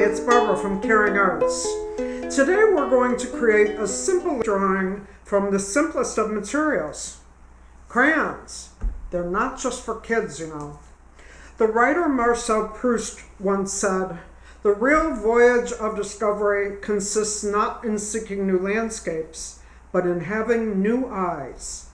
it's Barbara from Crayons. Today we're going to create a simple drawing from the simplest of materials. Crayons. They're not just for kids, you know. The writer Marcel Proust once said, "The real voyage of discovery consists not in seeking new landscapes, but in having new eyes."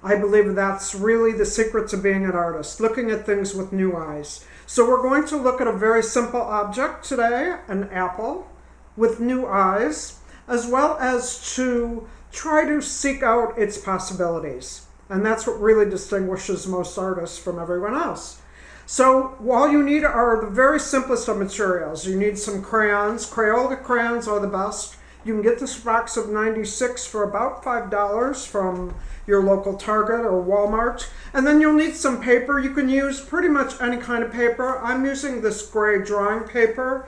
I believe that's really the secret to being an artist, looking at things with new eyes. So we're going to look at a very simple object today, an apple, with new eyes, as well as to try to seek out its possibilities. And that's what really distinguishes most artists from everyone else. So all you need are the very simplest of materials. You need some crayons. Crayola crayons are the best. You can get this box of 96 for about $5 from your local Target or Walmart. And then you'll need some paper. You can use pretty much any kind of paper. I'm using this gray drawing paper.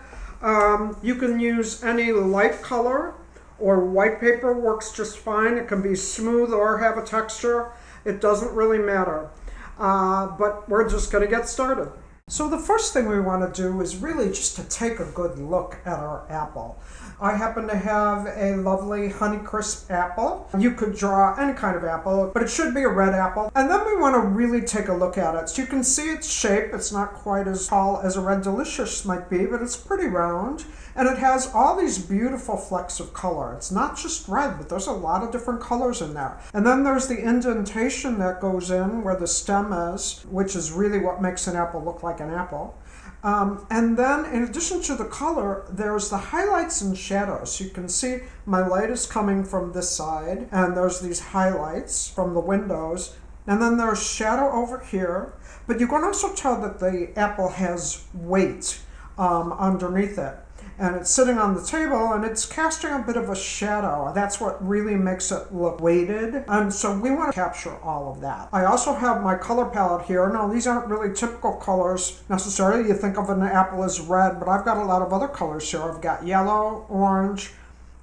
You can use any light color, or white paper works just fine. It can be smooth or have a texture. It doesn't really matter. But we're just going to get started. So the first thing we want to do is really just to take a good look at our apple. I happen to have a lovely Honeycrisp apple. You could draw any kind of apple, but it should be a red apple. And then we want to really take a look at it. So you can see its shape. It's not quite as tall as a Red Delicious might be, but it's pretty round. And it has all these beautiful flecks of color. It's not just red, but there's a lot of different colors in there. And then there's the indentation that goes in where the stem is, which is really what makes an apple look like an apple. And then in addition to the color, there's the highlights and shadows. You can see my light is coming from this side, and there's these highlights from the windows. And then there's shadow over here. But you can also tell that the apple has weight underneath it. And it's sitting on the table, and it's casting a bit of a shadow. That's what really makes it look weighted. And so we want to capture all of that. I also have my color palette here. Now, these aren't really typical colors necessarily. You think of an apple as red, but I've got a lot of other colors here. I've got yellow, orange,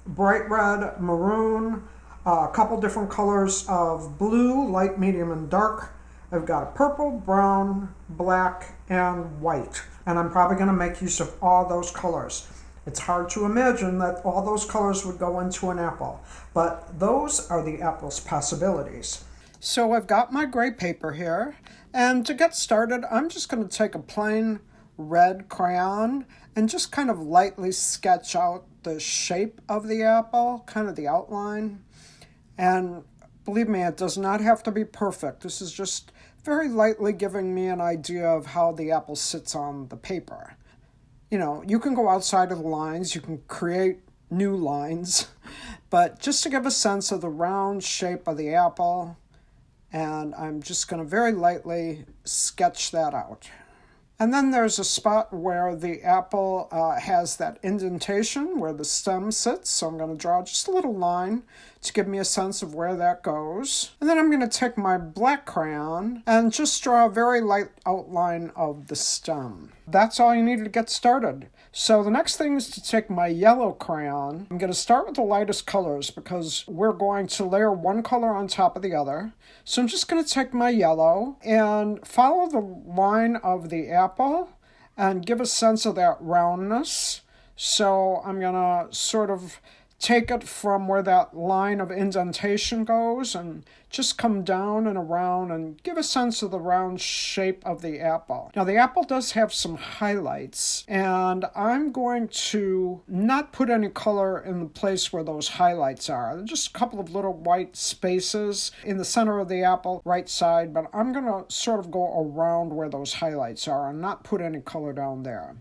bright red, maroon, a couple different colors of blue, light, medium, and dark. I've got a purple, brown, black, and white. And I'm probably going to make use of all those colors. It's hard to imagine that all those colors would go into an apple, but those are the apple's possibilities. So I've got my gray paper here, and to get started, I'm just going to take a plain red crayon and just kind of lightly sketch out the shape of the apple, kind of the outline. And believe me, it does not have to be perfect. This is just very lightly giving me an idea of how the apple sits on the paper. You know, you can go outside of the lines, you can create new lines, but just to give a sense of the round shape of the apple, and I'm just going to very lightly sketch that out. And then there's a spot where the apple has that indentation where the stem sits, so I'm going to draw just a little line to give me a sense of where that goes. And then I'm going to take my black crayon and just draw a very light outline of the stem. That's all you need to get started. So the next thing is to take my yellow crayon. I'm going to start with the lightest colors because we're going to layer one color on top of the other. So I'm just going to take my yellow and follow the line of the apple and give a sense of that roundness. So I'm going to sort of take it from where that line of indentation goes and just come down and around and give a sense of the round shape of the apple. Now the apple does have some highlights, and I'm going to not put any color in the place where those highlights are. They're just a couple of little white spaces in the center of the apple, right side, but I'm going to sort of go around where those highlights are and not put any color down there.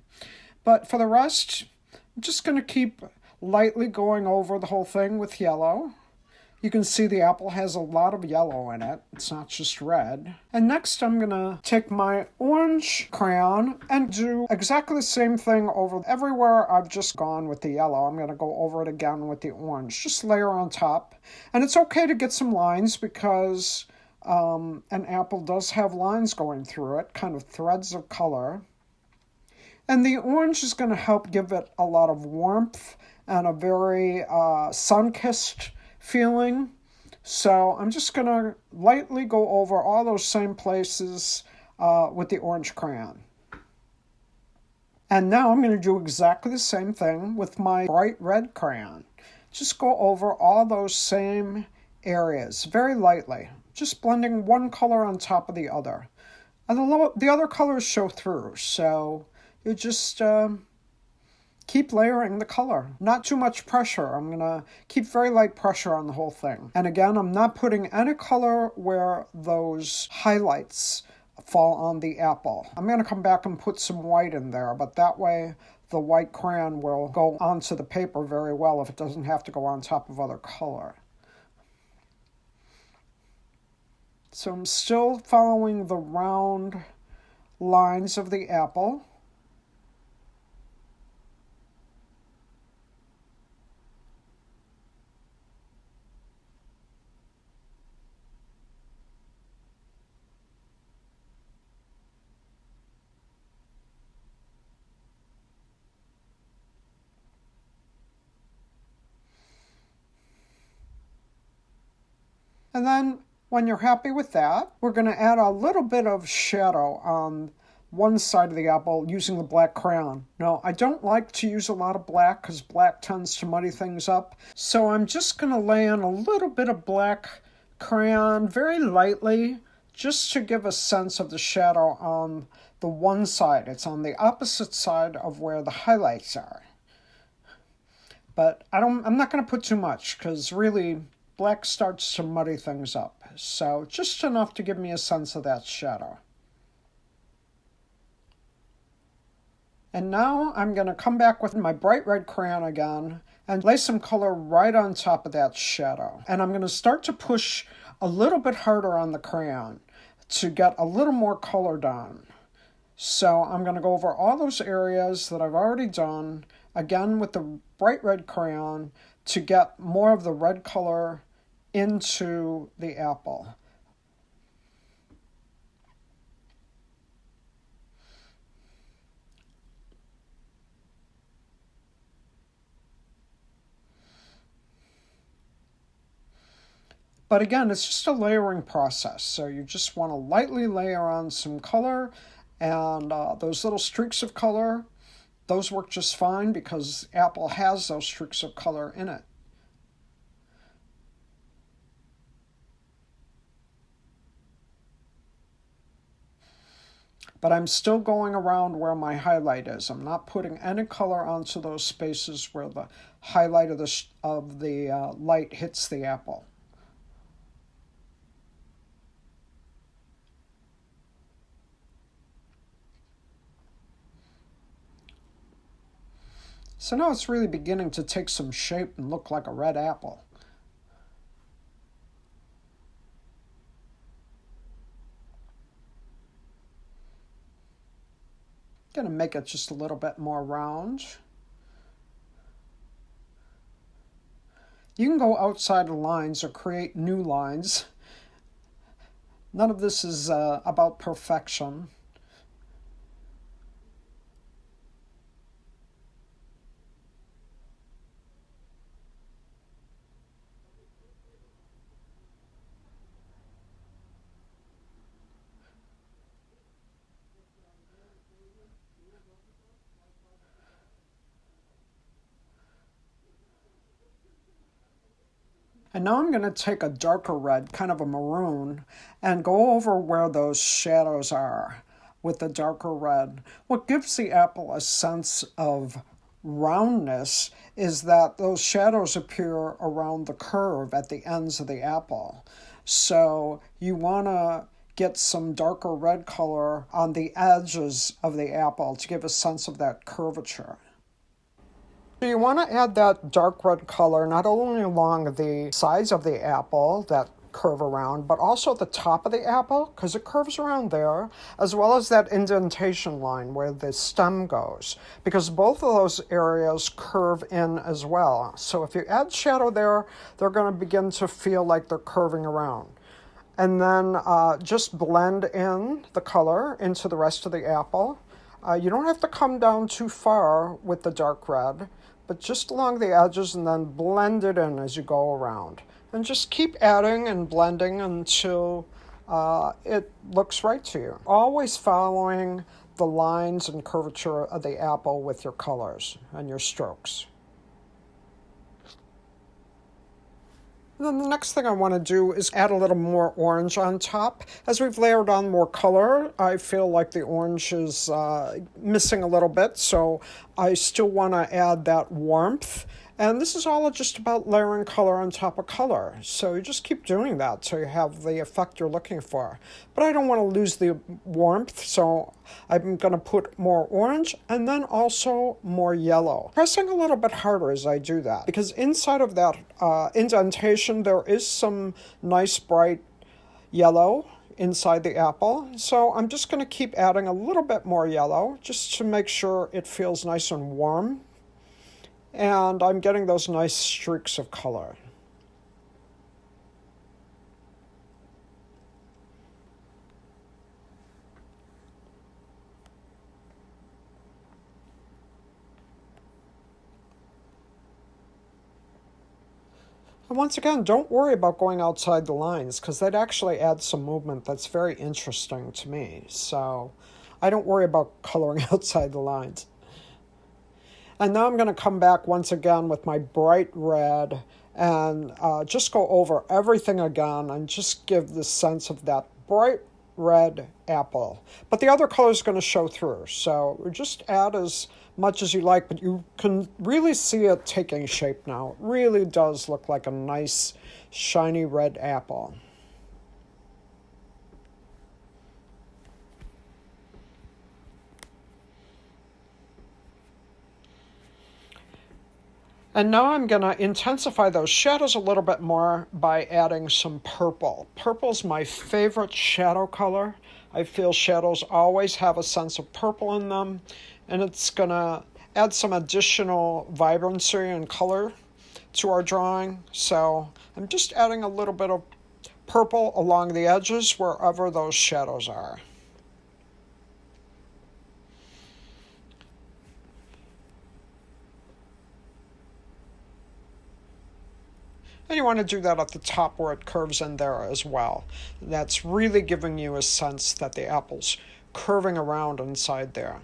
But for the rest, I'm just going to keep lightly going over the whole thing with yellow. You can see the apple has a lot of yellow in it. It's not just red. And next I'm going to take my orange crayon and do exactly the same thing over everywhere I've just gone with the yellow. I'm going to go over it again with the orange. Just layer on top. And it's okay to get some lines because an apple does have lines going through it, kind of threads of color. And the orange is going to help give it a lot of warmth and a very sun-kissed feeling. So I'm just going to lightly go over all those same places with the orange crayon. And now I'm going to do exactly the same thing with my bright red crayon. Just go over all those same areas very lightly, just blending one color on top of the other. And the other colors show through, so you just keep layering the color. Not too much pressure. I'm going to keep very light pressure on the whole thing. And again, I'm not putting any color where those highlights fall on the apple. I'm going to come back and put some white in there, but that way the white crayon will go onto the paper very well if it doesn't have to go on top of other color. So I'm still following the round lines of the apple. And then when you're happy with that, we're going to add a little bit of shadow on one side of the apple using the black crayon. Now, I don't like to use a lot of black because black tends to muddy things up. So I'm just going to lay in a little bit of black crayon very lightly just to give a sense of the shadow on the one side. It's on the opposite side of where the highlights are. But I'm not going to put too much because really black starts to muddy things up. So just enough to give me a sense of that shadow. And now I'm going to come back with my bright red crayon again and lay some color right on top of that shadow. And I'm going to start to push a little bit harder on the crayon to get a little more color down. So I'm going to go over all those areas that I've already done, again with the bright red crayon, to get more of the red color into the apple. But again, it's just a layering process, so you just want to lightly layer on some color, and those little streaks of color, those work just fine because apple has those streaks of color in it. But I'm still going around where my highlight is. I'm not putting any color onto those spaces where the highlight of the light hits the apple. So now it's really beginning to take some shape and look like a red apple. Going to make it just a little bit more round. You can go outside the lines or create new lines. None of this is about perfection. And now I'm going to take a darker red, kind of a maroon, and go over where those shadows are with the darker red. What gives the apple a sense of roundness is that those shadows appear around the curve at the ends of the apple. So you want to get some darker red color on the edges of the apple to give a sense of that curvature. So you want to add that dark red color not only along the sides of the apple that curve around, but also at the top of the apple, because it curves around there, as well as that indentation line where the stem goes, because both of those areas curve in as well. So if you add shadow there, they're going to begin to feel like they're curving around. And then just blend in the color into the rest of the apple. You don't have to come down too far with the dark red, but just along the edges, and then blend it in as you go around. And just keep adding and blending until it looks right to you. Always following the lines and curvature of the apple with your colors and your strokes. And then the next thing I want to do is add a little more orange on top. As we've layered on more color, I feel like the orange is missing a little bit, so I still want to add that warmth. And this is all just about layering color on top of color. So you just keep doing that till you have the effect you're looking for. But I don't want to lose the warmth, so I'm going to put more orange and then also more yellow. Pressing a little bit harder as I do that, because inside of that indentation there is some nice bright yellow inside the apple. So I'm just going to keep adding a little bit more yellow just to make sure it feels nice and warm. And I'm getting those nice streaks of color. And once again, don't worry about going outside the lines, because that actually adds some movement that's very interesting to me. So I don't worry about coloring outside the lines. And now I'm going to come back once again with my bright red and just go over everything again and just give the sense of that bright red apple. But the other color is going to show through, so just add as much as you like, but you can really see it taking shape now. It really does look like a nice, shiny red apple. And now I'm going to intensify those shadows a little bit more by adding some purple. Purple's my favorite shadow color. I feel shadows always have a sense of purple in them, and it's going to add some additional vibrancy and color to our drawing. So I'm just adding a little bit of purple along the edges wherever those shadows are. And you want to do that at the top where it curves in there as well. That's really giving you a sense that the apple's curving around inside there.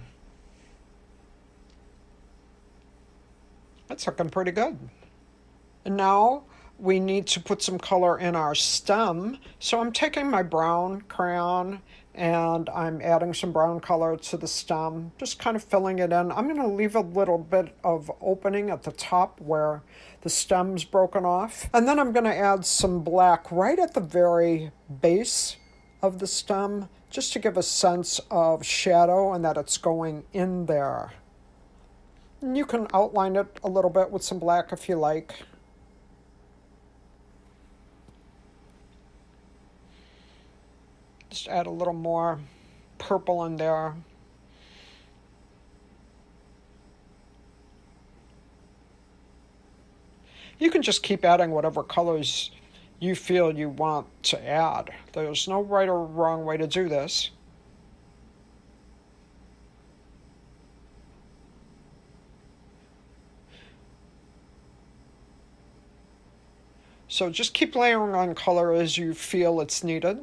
That's looking pretty good. And now we need to put some color in our stem. So I'm taking my brown crayon and I'm adding some brown color to the stem, just kind of filling it in. I'm going to leave a little bit of opening at the top where the stem's broken off. And then I'm going to add some black right at the very base of the stem, just to give a sense of shadow and that it's going in there. And you can outline it a little bit with some black if you like. Just add a little more purple in there. You can just keep adding whatever colors you feel you want to add. There's no right or wrong way to do this. So just keep layering on color as you feel it's needed.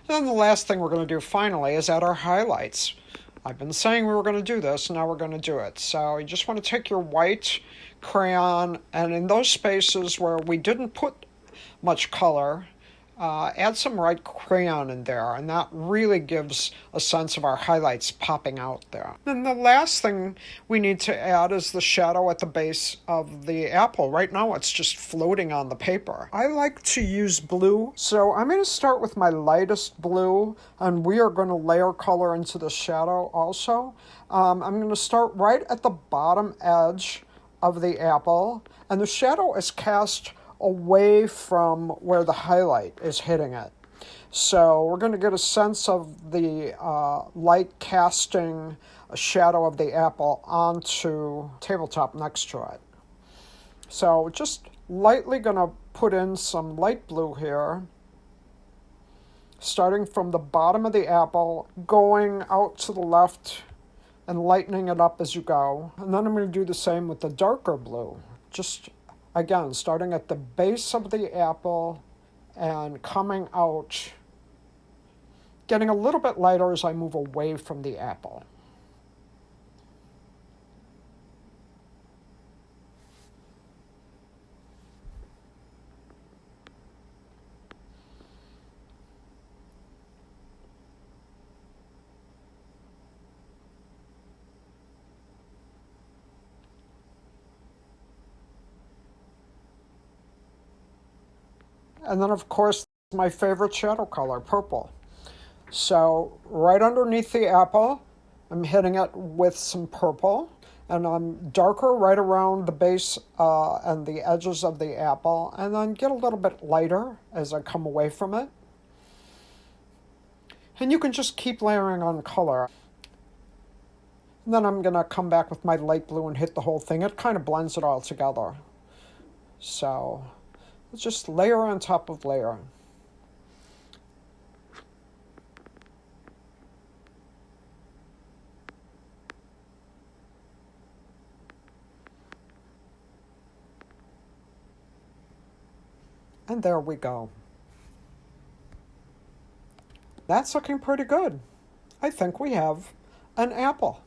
And then the last thing we're going to do finally is add our highlights. I've been saying we were going to do this, and now we're going to do it. So you just want to take your white crayon, and in those spaces where we didn't put much color, add some white crayon in there, and that really gives a sense of our highlights popping out there. Then the last thing we need to add is the shadow at the base of the apple. Right now it's just floating on the paper. I like to use blue, so I'm going to start with my lightest blue, and we are going to layer color into the shadow also. I'm going to start right at the bottom edge of the apple, and the shadow is cast away from where the highlight is hitting it. So we're going to get a sense of the light casting a shadow of the apple onto tabletop next to it. So just lightly going to put in some light blue here, starting from the bottom of the apple, going out to the left and lightening it up as you go. And then I'm going to do the same with the darker blue, just Again, starting at the base of the apple and coming out, getting a little bit lighter as I move away from the apple. And then, of course, my favorite shadow color, purple. So right underneath the apple, I'm hitting it with some purple. And I'm darker right around the base and the edges of the apple. And then get a little bit lighter as I come away from it. And you can just keep layering on color. And then I'm going to come back with my light blue and hit the whole thing. It kind of blends it all together. So just layer on top of layer. And there we go. That's looking pretty good. I think we have an apple.